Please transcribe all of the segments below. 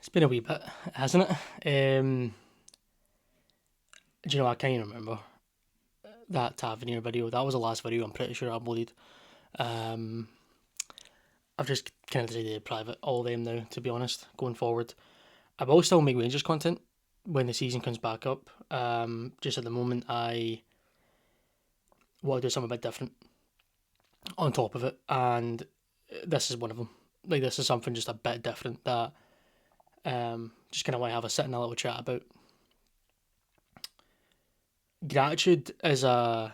It's been a wee bit, hasn't it? Do you know, I can't even remember that Tavernier video. That was the last video I'm pretty sure I uploaded. Um, I've just kind of decided to private all of them now, to be honest, going forward. I will still make Rangers content when the season comes back up. Just at the moment, I want to do something a bit different on top of it, and this is one of them. Like, this is something just a bit different that just kind of want to have a sit and a little chat about. Gratitude is a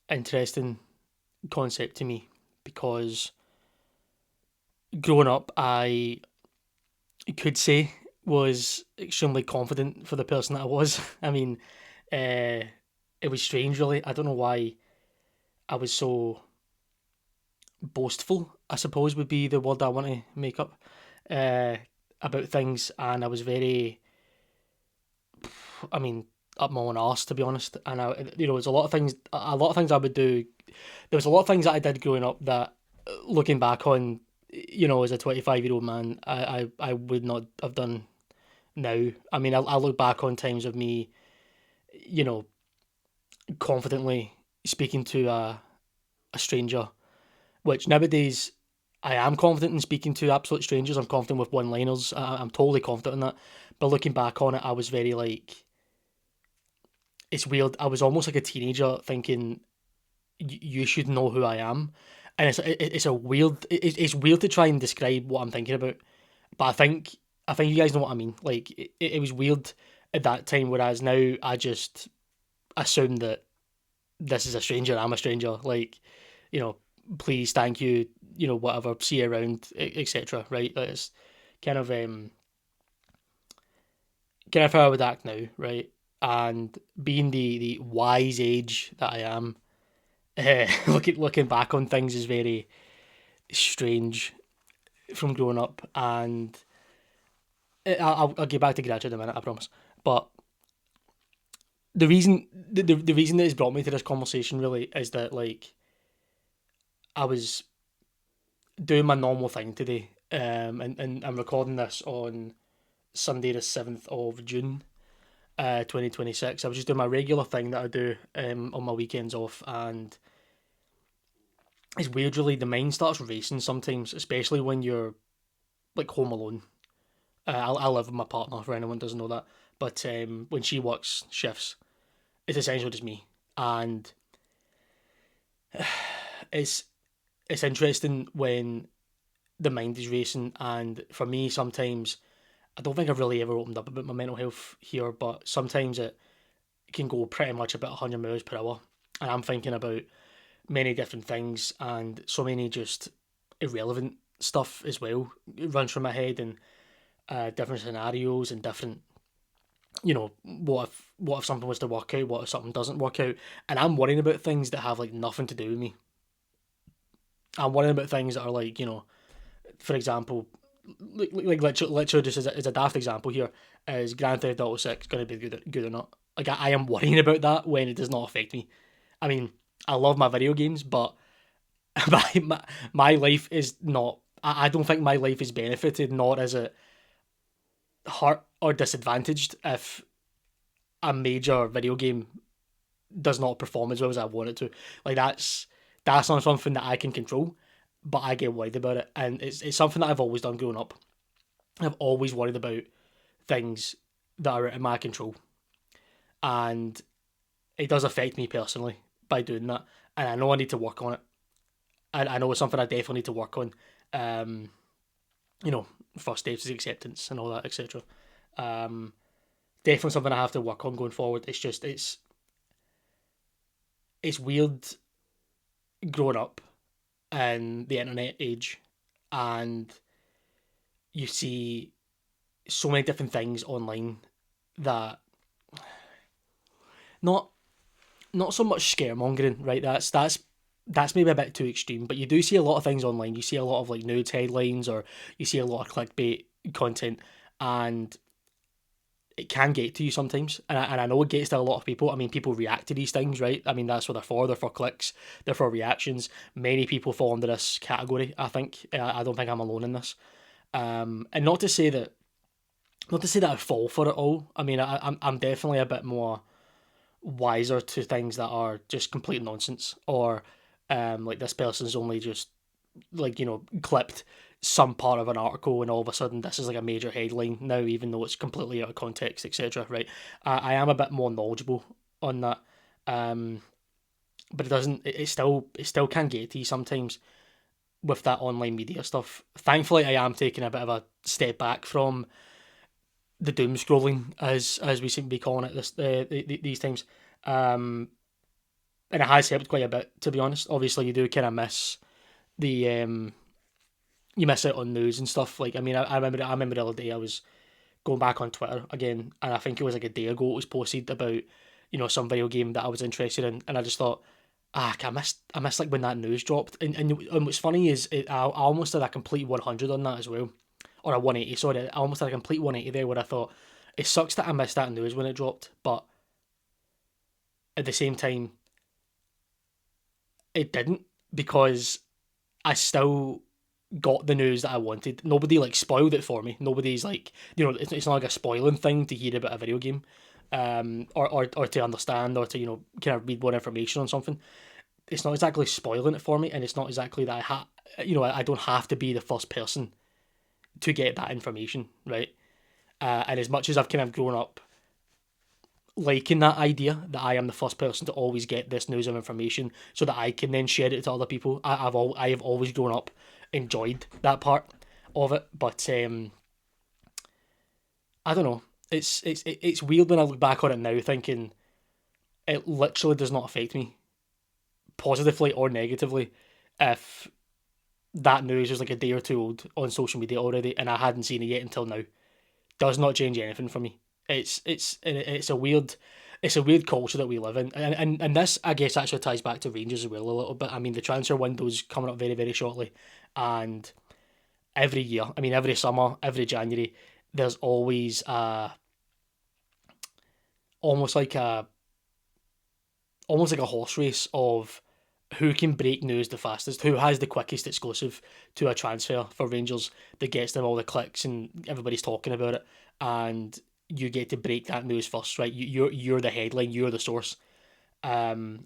interesting concept to me because growing up, I could say was extremely confident for the person that I was. I mean, uh, it was strange, really. I don't know why I was so boastful, I suppose would be the word I want to make up, uh, about things. And I was very, I mean, up my own arse, to be honest. And there's a lot of things I would do. There was a lot of things that I did growing up that, looking back on, as a 25-year-old man, I would not have done now. I mean, I look back on times of me, you know, confidently speaking to a stranger, which nowadays I am confident in speaking to absolute strangers. I'm confident with one-liners. I'm totally confident in that. But looking back on it, I was very like, it's weird. I was almost like a teenager thinking, you should know who I am, and it's a weird. It's weird to try and describe what I'm thinking about, but I think you guys know what I mean. Like, it was weird at that time, whereas now I just assume that this is a stranger. I'm a stranger. Like, you know, please, thank you. Whatever. See you around, etc. Right? That's kind of kind of how I would act now, right? And being the wise age that I am, looking back on things is very strange from growing up, and I'll get back to gratitude in a minute, I promise. But the reason that has brought me to this conversation really is that, like, I was doing my normal thing today, and I'm recording this on Sunday the 7th of June, 2026. I was just doing my regular thing that I do on my weekends off, and it's weird, really. The mind starts racing sometimes, especially when you're like home alone. I live with my partner, for anyone who doesn't know that. But when she works shifts, it's essentially just me, and it's it's interesting when the mind is racing. And for me, sometimes I don't think I've really ever opened up about my mental health here, but sometimes it can go pretty much about 100 miles per hour, and I'm thinking about many different things and so many just irrelevant stuff as well. It runs through my head, and different scenarios and different, what if something was to work out, what if something doesn't work out, and I'm worrying about things that have like nothing to do with me. I'm worrying about things that are like, for example, like literally just as a daft example here, is Grand Theft Auto 6 going to be good or not? Like, I am worrying about that when it does not affect me. I mean, I love my video games, but my life is not. I don't think my life is benefited, nor is it hurt or disadvantaged if a major video game does not perform as well as I want it to. Like, that's not something that I can control, but I get worried about it, and it's something that I've always done growing up. I've always worried about things that are out of my control, and it does affect me personally by doing that. And I know I need to work on it. And I know it's something I definitely need to work on. Um, you know, First steps is acceptance and all that, etc. Um, Definitely something I have to work on going forward. It's just it's weird growing up in the internet age, and you see so many different things online that, not not so much scaremongering, right? That's maybe a bit too extreme, but you do see a lot of things online. You see a lot of like nude headlines, or you see a lot of clickbait content, and it can get to you sometimes. And I know it gets to a lot of people. I mean, people react to these things, right? I mean, that's what they're for. They're for clicks. They're for reactions. Many people fall into this category. I think. I don't think I'm alone in this. And not to say that I fall for it all. I mean, I'm definitely a bit more wiser to things that are just complete nonsense, or like this person's only just like clipped some part of an article, and all of a sudden this is like a major headline now, even though it's completely out of context, etc. Right? I am a bit more knowledgeable on that, um, but it doesn't. It still can get to you sometimes with that online media stuff. Thankfully, I am taking a bit of a step back from the doom scrolling, as we seem to be calling it these times. Um, and it has helped quite a bit, to be honest. Obviously, you do kind of miss the you miss out on news and stuff. Like, I mean, I remember the other day I was going back on Twitter again, and I think it was like a day ago it was posted about some video game that I was interested in, and I just thought, I missed like when that news dropped. And what's funny is I almost did a complete 100 on that as well, or a 180. Sorry, I almost had a complete 180 there, where I thought it sucks that I missed that news when it dropped, but at the same time it didn't, because I still got the news that I wanted. Nobody like spoiled it for me. Nobody's like, it's not like a spoiling thing to hear about a video game, or to understand, or to kind of read more information on something. It's not exactly spoiling it for me, and it's not exactly that I don't have to be the first person to get that information, right? And as much as I've kind of grown up liking that idea that I am the first person to always get this news of information so that I can then share it to other people, I have always grown up enjoyed that part of it. But I don't know. It's weird when I look back on it now, thinking it literally does not affect me positively or negatively if that news was like a day or two old on social media already and I hadn't seen it yet until now. Does not change anything for me. It's a weird culture that we live in, and this, I guess, actually ties back to Rangers as well a little bit. I mean, the transfer window's coming up very, very shortly, and every year, I mean, every summer, every January, there's always almost like a almost like a horse race of who can break news the fastest, who has the quickest exclusive to a transfer for Rangers that gets them all the clicks and everybody's talking about it, and you get to break that news first, right? You're the headline, you're the source. Um,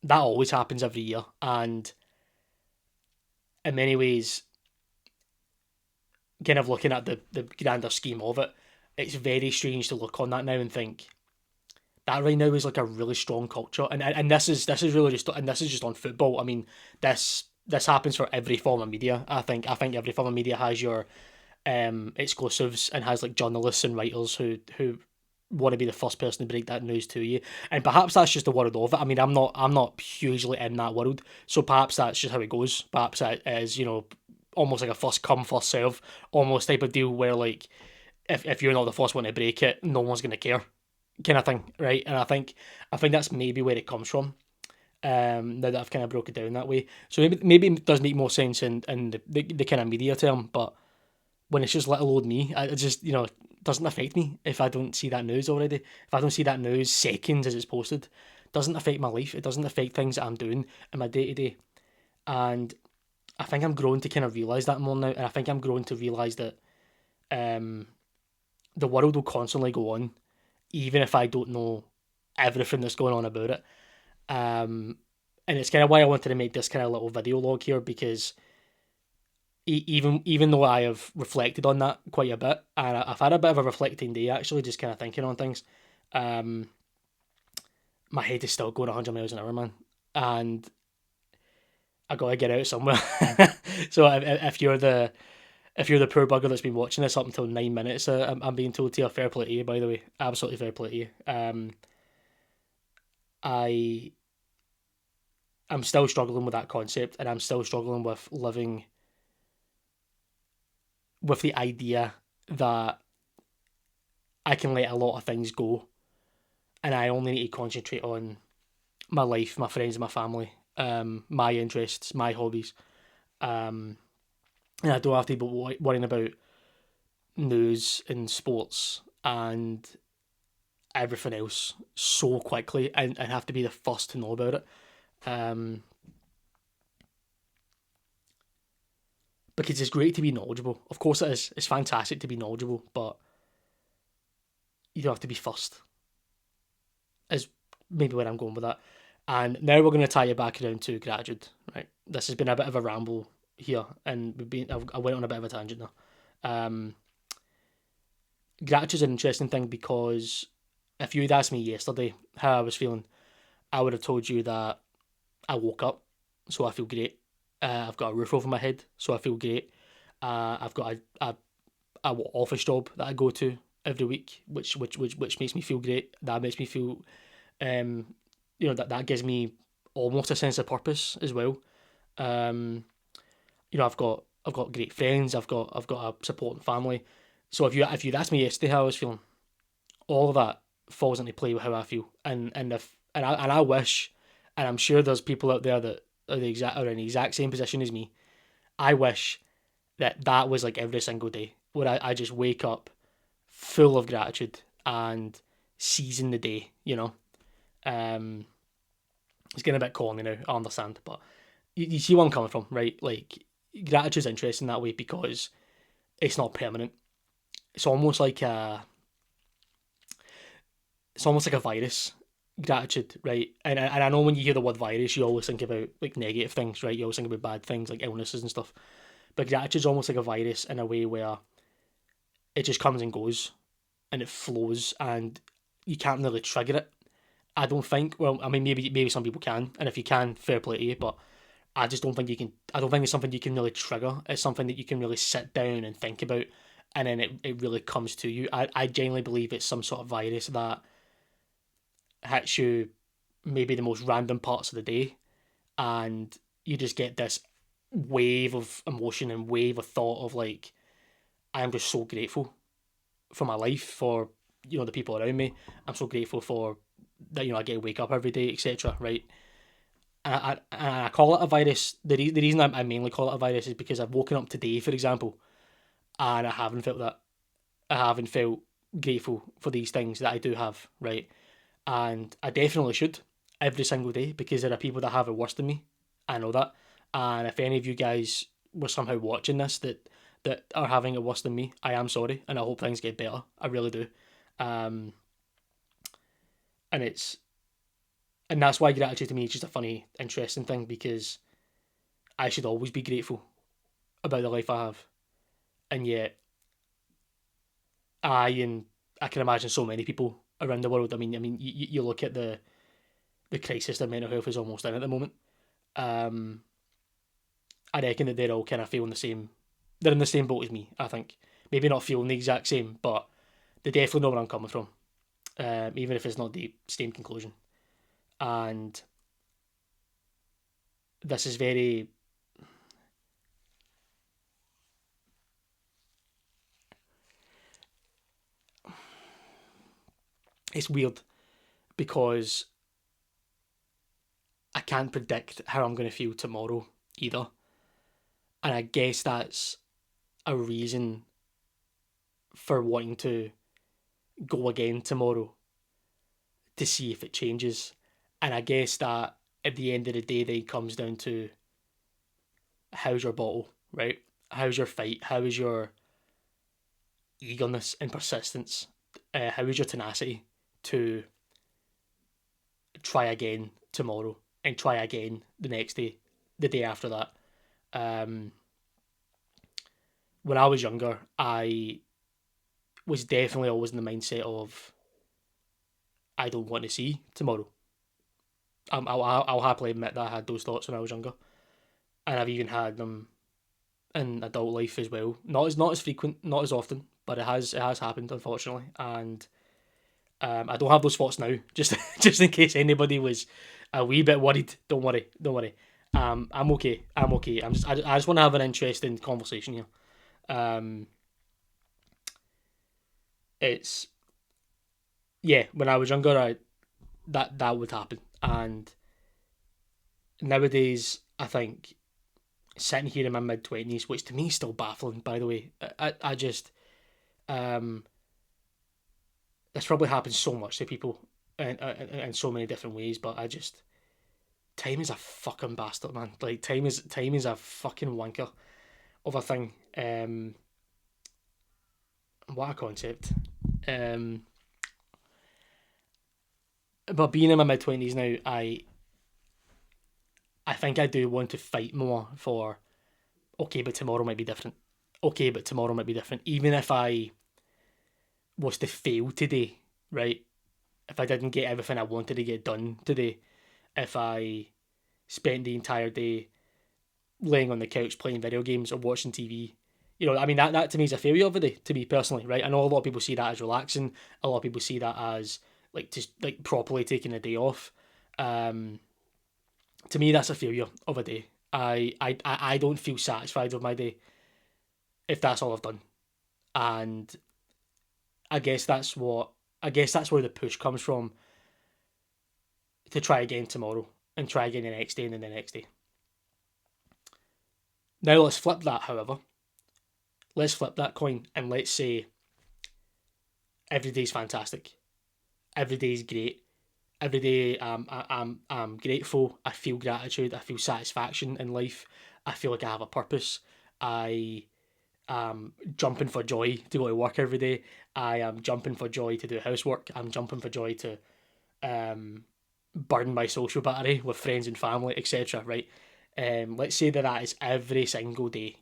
that always happens every year, and in many ways, kind of looking at the grander scheme of it, it's very strange to look on that now and think that right now is like a really strong culture, and this is really just, and this is just on football. I mean, this happens for every form of media. I think every form of media has your exclusives and has like journalists and writers who want to be the first person to break that news to you. And perhaps that's just the world of it. I mean, I'm not hugely in that world, so perhaps that's just how it goes. Perhaps that is almost like a first come first serve almost type of deal, where like if you're not the first one to break it, no one's gonna care, kind of thing, right? And I think that's maybe where it comes from. Now that I've kind of broke it down that way, so maybe it does make more sense in the kind of media term, but when it's just little old me, it just doesn't affect me if I don't see that news already. If I don't see that news seconds as it's posted, it doesn't affect my life. It doesn't affect things that I'm doing in my day to day. And I think I'm growing to kind of realize that more now, and I think I'm growing to realize that um, the world will constantly go on, even if I don't know everything that's going on about it. And it's kind of why I wanted to make this kind of little video log here, because even though I have reflected on that quite a bit, and I've had a bit of a reflecting day actually, just kind of thinking on things. Um, my head is still going 100 miles an hour, man, and I gotta get out somewhere. So if you're the poor bugger that's been watching this up until 9 minutes, I'm being told to you, fair play to you, by the way, absolutely fair play to you. I I'm still struggling with that concept, and I'm still struggling with living with the idea that I can let a lot of things go, and I only need to concentrate on my life, my friends, my family, my interests, my hobbies, um, and I don't have to be worrying about news and sports and everything else so quickly, and have to be the first to know about it. Um, because it's great to be knowledgeable. Of course it is. It's fantastic to be knowledgeable, but you don't have to be first. Is maybe where I'm going with that. And now we're going to tie it back around to gratitude. Right. This has been a bit of a ramble here, and I went on a bit of a tangent there. Um, Gratitude is an interesting thing because if you'd asked me yesterday how I was feeling, I would have told you that I woke up, so I feel great. I've got a roof over my head, so I feel great. I've got a office job that I go to every week, which makes me feel great. That makes me feel, um, that gives me almost a sense of purpose as well. Um, I've got great friends. I've got a supporting family. So if you'd asked me yesterday how I was feeling, all of that falls into play with how I feel. And I wish, and I'm sure there's people out there that are in the exact same position as me. I wish that was like every single day where I just wake up full of gratitude and seizing the day. Um, it's getting a bit corny now. I understand, but you see where I'm coming from, right? Like gratitude's interesting that way because it's not permanent. It's almost like a virus, gratitude, right? And I know when you hear the word virus, you always think about like negative things, right? You always think about bad things like illnesses and stuff. But gratitude's almost like a virus in a way where it just comes and goes and it flows and you can't really trigger it. I don't think. Well, I mean, maybe some people can, and if you can, fair play to you. But I just don't think you can. I don't think it's something you can really trigger. It's something that you can really sit down and think about, and then it really comes to you. I genuinely believe it's some sort of virus that hits you maybe the most random parts of the day, and you just get this wave of emotion and wave of thought of like, I'm just so grateful for my life, for the people around me. I'm so grateful for that. I get to wake up every day, etc. Right? And I call it a virus. The reason I mainly call it a virus is because I've woken up today, for example, and I haven't felt that. I haven't felt grateful for these things that I do have, right? And I definitely should every single day because there are people that have it worse than me. I know that. And if any of you guys were somehow watching this that are having it worse than me, I am sorry, and I hope things get better. I really do. Um, and it's and that's why gratitude to me is just a funny, interesting thing because I should always be grateful about the life I have, and yet and I can imagine so many people around the world. I mean, you look at the crisis that mental health is almost in at the moment. Um, I reckon that they're all kind of feeling the same. They're in the same boat as me. I think maybe not feeling the exact same, but they definitely know where I'm coming from. Even if it's not the same conclusion. And this is very. It's weird because I can't predict how I'm going to feel tomorrow either. And I guess that's a reason for wanting to go again tomorrow to see if it changes. And I guess that at the end of the day, then comes down to how's your bottle, right? How's your fight? How is your eagerness and persistence? How is your tenacity to try again tomorrow and try again the next day, the day after that? Um, when I was younger, I was definitely always in the mindset of I don't want to see tomorrow. I'll happily admit that I had those thoughts when I was younger, and I've even had them in adult life as well. Not as frequent, not as often, but it has happened unfortunately. And I don't have those thoughts now. Just just in case anybody was a wee bit worried. Don't worry, don't worry. I'm okay. I'm okay. I just want to have an interesting conversation here. Um, it's yeah. When I was younger, that would happen, and nowadays I think sitting here in my mid-20s, which to me is still baffling, by the way. I just um, this probably happens so much to people in so many different ways, but I just time is a fucking bastard, man. Like time is a fucking wanker, of a thing. What a concept. Um, but being in my mid-20s now, I think I do want to fight more for, okay, but tomorrow might be different. Okay, but tomorrow might be different. Even if I was to fail today, right? If I didn't get everything I wanted to get done today, if I spent the entire day laying on the couch playing video games or watching TV, I mean, that to me is a failure of the day, to me personally, right? I know a lot of people see that as relaxing. A lot of people see that as like just like properly taking a day off. Um, to me, that's a failure of a day. I don't feel satisfied with my day if that's all I've done, and I guess that's what I guess that's where the push comes from to try again tomorrow and try again the next day and then the next day. Now let's flip that, however. Let's flip that coin and let's say every day's fantastic. Every day's great. Every day I'm grateful. I feel gratitude. I feel satisfaction in life. I feel like I have a purpose. I am jumping for joy to go to work every day. I am jumping for joy to do housework. I'm jumping for joy to um, burn my social battery with friends and family, etc. Right? Let's say that is every single day.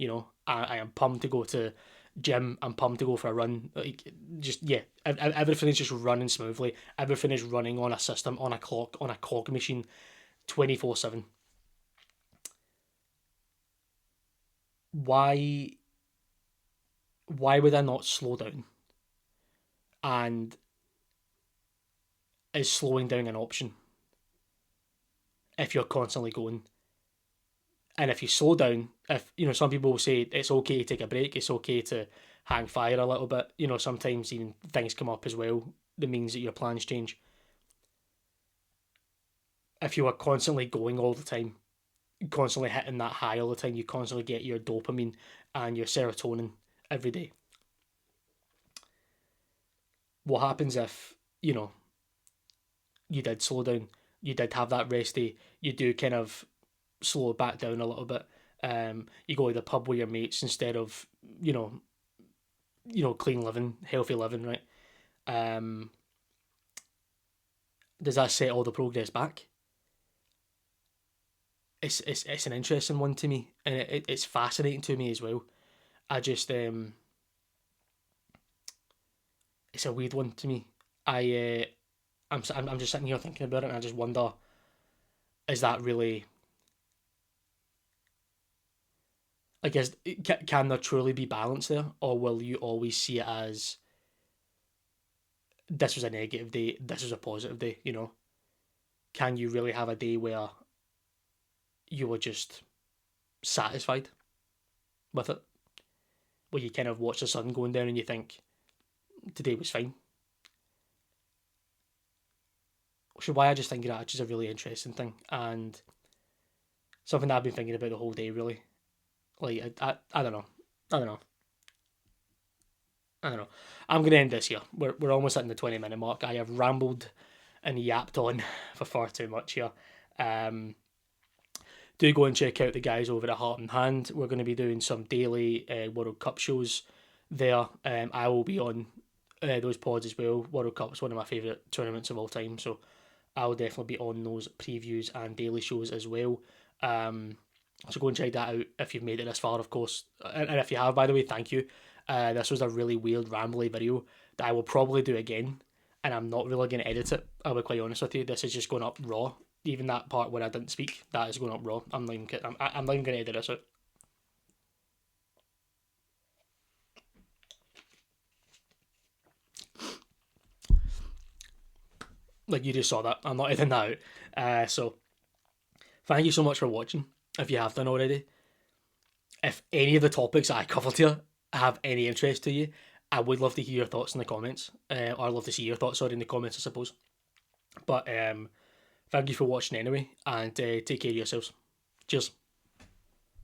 I am pumped to go to gym. I'm pumped to go for a run. Like, just yeah, everything is just running smoothly. Everything is running on a system, on a clock, on a cog machine, 24/7. Why? Why would I not slow down? And is slowing down an option if you're constantly going? And if you slow down, if some people will say it's okay to take a break, it's okay to hang fire a little bit. Sometimes even things come up as well that means that your plans change. If you are constantly going all the time, constantly hitting that high all the time, you constantly get your dopamine and your serotonin every day. What happens if, you did slow down, you did have that rest day, you do kind of slow it back down a little bit. You go to the pub with your mates instead of, clean living, healthy living, right? Um, does that set all the progress back? It's an interesting one to me, and it's fascinating to me as well. I just it's a weird one to me. I'm just sitting here thinking about it, and I just wonder, is that really like can there truly be balance there, or will you always see it as this was a negative day, this was a positive day? Can you really have a day where you were just satisfied with it, where you kind of watch the sun going down and you think today was fine? Which is why I just think that is a really interesting thing and something that I've been thinking about the whole day. Really, like I don't know, I don't know, I don't know. I'm gonna end this here. We're almost at the 20-minute mark. I have rambled and yapped on for far too much here. Um, do go and check out the guys over at Heart and Hand. We're going to be doing some daily World Cup shows there. I will be on those pods as well. World Cup is one of my favourite tournaments of all time, so I'll definitely be on those previews and daily shows as well. So go and check that out if you've made it this far, of course. And if you have, by the way, thank you. This was a really weird, rambly video that I will probably do again, and I'm not really going to edit it. I'll be quite honest with you. This is just going up raw. Even that part where I didn't speak, that is going up raw. I'm not even I'm not even going to edit this out. Like you just saw that. I'm not editing that out. So thank you so much for watching. If you have done already, if any of the topics I covered here have any interest to you, I would love to hear your thoughts in the comments, or I'd love to see your thoughts, sorry, in the comments, I suppose. But thank you for watching anyway, and take care of yourselves. Cheers.